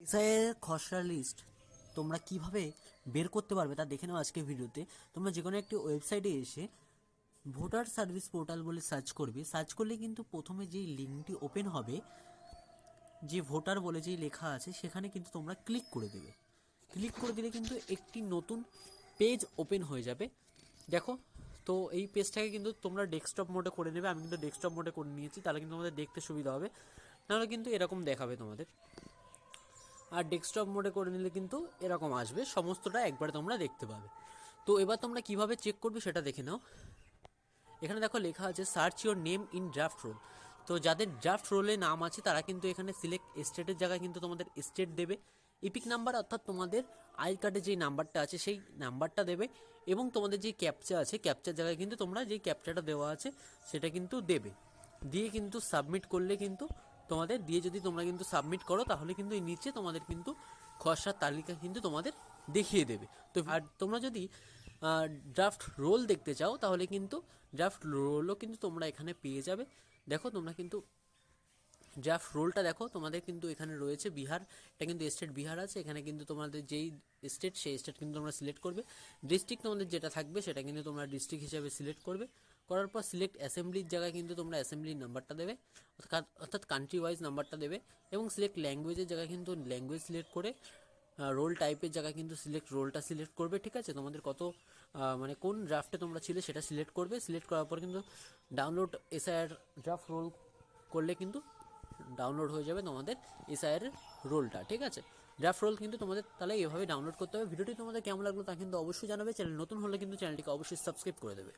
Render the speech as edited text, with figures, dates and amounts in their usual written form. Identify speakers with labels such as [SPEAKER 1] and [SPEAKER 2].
[SPEAKER 1] এসআইয়ের খসড়া লিস্ট তোমরা কিভাবে বের করতে পারবে তা দেখে নাও আজকে ভিডিওতে। তোমরা যে কোনো একটি ওয়েবসাইটে এসে ভোটার সার্ভিস পোর্টাল বলে সার্চ করবে। সার্চ করলে কিন্তু প্রথমে যেই লিঙ্কটি ওপেন হবে, যে ভোটার বলে যেই লেখা আছে, সেখানে কিন্তু তোমরা ক্লিক করে দেবে। ক্লিক করে দিলে কিন্তু একটি নতুন পেজ ওপেন হয়ে যাবে। দেখো, তো এই পেজটাকে কিন্তু তোমরা ডেস্কটপ মোডে করে নেবে। আমি কিন্তু ডেস্কটপ মোডে করে নিয়েছি, তাহলে কিন্তু তোমাদের দেখতে সুবিধা হবে। নাহলে কিন্তু এরকম দেখাবে তোমাদের। আর ডেস্কটপ মোডে করে নিলে কিন্তু এরকম আসবে, সমস্তটা একবারে তোমরা দেখতে পাবে। তো এবার তোমরা কিভাবে চেক করবে সেটা দেখে নাও। এখানে দেখো লেখা আছে search your name in draft roll. তো যাদের ড্রাফট রোলে নাম আছে তারা কিন্তু এখানে সিলেক্ট স্টেটের জায়গায় কিন্তু তোমাদের স্টেট দেবে। ইপিক নাম্বার অর্থাৎ তোমাদের আই কার্ডে যেই নাম্বারটা আছে সেই নাম্বারটা দেবে, এবং তোমাদের যেই ক্যাপচা আছে ক্যাপচার জায়গায় কিন্তু তোমরা যেই ক্যাপচাটা দেওয়া আছে সেটা কিন্তু দেবে। দিয়ে কিন্তু সাবমিট করলে কিন্তু তোমাদের দিয়ে যদি তোমরা কিন্তু সাবমিট করো, তাহলে কিন্তু এই নিচে তোমাদের কিন্তু খসড়ার তালিকা কিন্তু তোমাদের দেখিয়ে দেবে। তো আর তোমরা যদি ড্রাফট রোল দেখতে চাও, তাহলে কিন্তু ড্রাফট রোলও কিন্তু তোমরা এখানে পেয়ে যাবে। দেখো, তোমরা কিন্তু ড্রাফট রোলটা দেখো, তোমাদের কিন্তু এখানে রয়েছে বিহার। এটা কিন্তু স্টেট বিহার আছে। এখানে কিন্তু তোমাদের যেই স্টেট সেই স্টেট কিন্তু তোমরা সিলেক্ট করবে। ডিস্ট্রিক্ট তোমাদের যেটা থাকবে সেটা কিন্তু তোমরা ডিস্ট্রিক্ট হিসেবে সিলেক্ট করবে। করার পর সিলেক্ট অ্যাসেম্বলির জায়গায় কিন্তু তোমরা অ্যাসেম্বলির নাম্বারটা দেবে, অর্থাৎ কান্ট্রি ওয়াইজ নাম্বারটা দেবে। এবং সিলেক্ট ল্যাঙ্গুয়েজের জায়গায় কিন্তু ল্যাঙ্গুয়েজ সিলেক্ট করে রোল টাইপের জায়গায় কিন্তু রোলটা সিলেক্ট করবে। ঠিক আছে, তোমাদের কত মানে কোন ড্রাফটে তোমরা ছিলে সেটা সিলেক্ট করবে। সিলেক্ট করার পর কিন্তু ডাউনলোড এসআইআর ড্রাফট রোল করলে কিন্তু ডাউনলোড হয়ে যাবে তোমাদের এসআইআর রোলটা। ঠিক আছে, ড্রাফট রোল কিন্তু তোমাদের তাহলে এভাবে ডাউনলোড করতে হবে। ভিডিওটি তোমাদের কেমন লাগলো তা কিন্তু অবশ্যই জানাবে। চ্যানেল নতুন হলে কিন্তু চ্যানেলটিকে অবশ্যই সাবস্ক্রাইব করে দেবে।